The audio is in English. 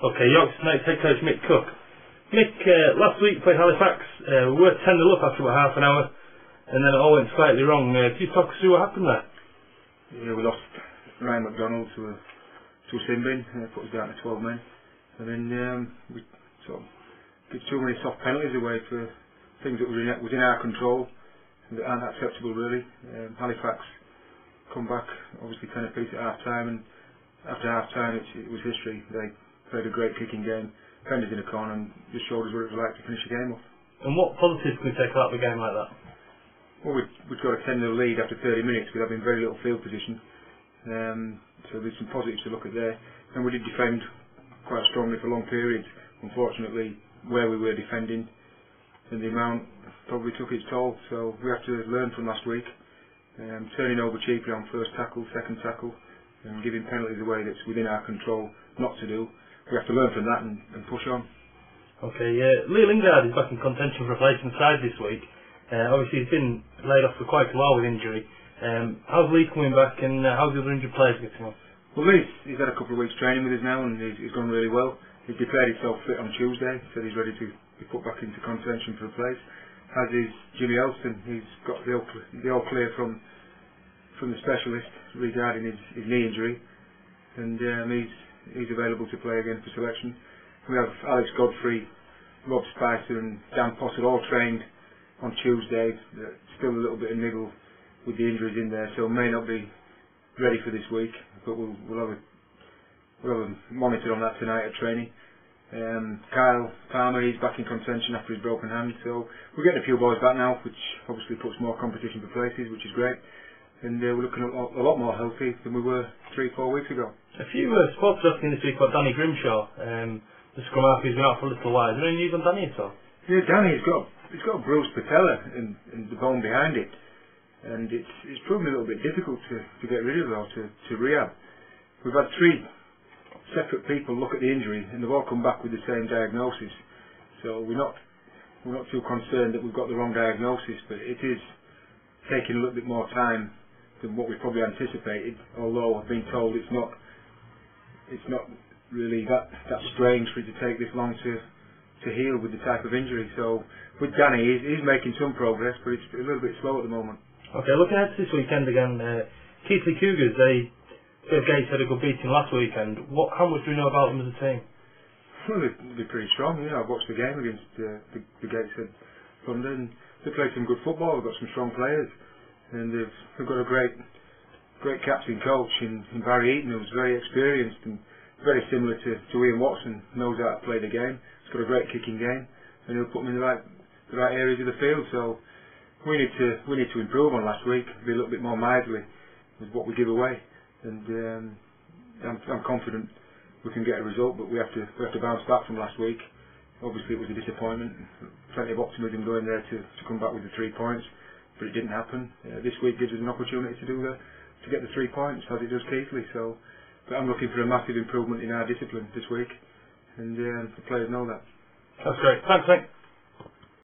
Okay, Yorkshire Knights head coach Mick Cook. Mick, last week played Halifax. We were 10-0 up after about half an hour, and then it all went slightly wrong. Can you talk us through what happened there? Yeah, we lost Ryan McDonald to a sin bin, put us down to 12 men, and then we sort of gave too many soft penalties away for things that was in our control and that aren't acceptable really. Halifax come back obviously 10 apiece at half time, and after half time it was history. They played a great kicking game, defenders in a corner, and just showed us what it was like to finish the game off. And what positives can we take out of a game like that? Well, we'd got a 10-0 lead after 30 minutes with having very little field position, so there's some positives to look at there. And we did defend quite strongly for long periods. Unfortunately, where we were defending and the amount probably took its toll, so we have to learn from last week. Turning over cheaply on first tackle, second tackle, and giving penalties away that's within our control not to do. We have to learn from that and push on. Okay, Lee Lingard is back in contention for a place in the side this week. Obviously he's been laid off for quite a while with injury. How's Lee coming back, and how's the other injured players getting on? Well, he's had a couple of weeks training with us now, and he's gone really well. He's declared himself fit on Tuesday, said he's ready to be put back into contention for a place. As is Jimmy Elston. He's got the all clear from the specialist regarding his knee injury, and he's available to play again for selection. We have Alex Godfrey, Rob Spicer and Dan Potter all trained on Tuesday. Still a little bit of niggle with the injuries in there, so may not be ready for this week, but we'll have a monitor on that tonight at training. Kyle Palmer, he's back in contention after his broken hand, so we're getting a few boys back now, which obviously puts more competition for places, which is great. And we're looking a lot more healthy than we were 3-4 weeks ago. A few sports asking this week about Danny Grimshaw, the scrum half who's been out for a little while. Is there any news on Danny at all? Yeah, Danny's got a bruised patella and the bone behind it, and it's proven a little bit difficult to get rid of or to rehab. We've had 3 separate people look at the injury, and they've all come back with the same diagnosis. So we're not too concerned that we've got the wrong diagnosis, but it is taking a little bit more time than what we probably anticipated. Although I've been told it's not really that strange for it to take this long to heal with the type of injury. So with Danny, he's making some progress, but it's a little bit slow at the moment. Okay, looking ahead to this weekend again, Keighley Cougars, Gates had a good beating last weekend. How much do we know about them as a team? Well, they're pretty strong. I've watched the game against the Gateshead Thunder, and they played some good football. They've got some strong players, and they've got a great captain coach in Barry Eaton, who's very experienced and very similar to Ian Watson. Knows how to play the game. He's got a great kicking game, and he'll put them in the right areas of the field. So we need to improve on last week. Be a little bit more miserly with what we give away. And I'm confident we can get a result, but we have to bounce back from last week. Obviously it was a disappointment. Plenty of optimism going there to come back with the 3 points, but it didn't happen. This week gives us an opportunity to get the 3 points as it does Keighley. So, but I'm looking for a massive improvement in our discipline this week, and the players know that. That's great. Thanks, mate.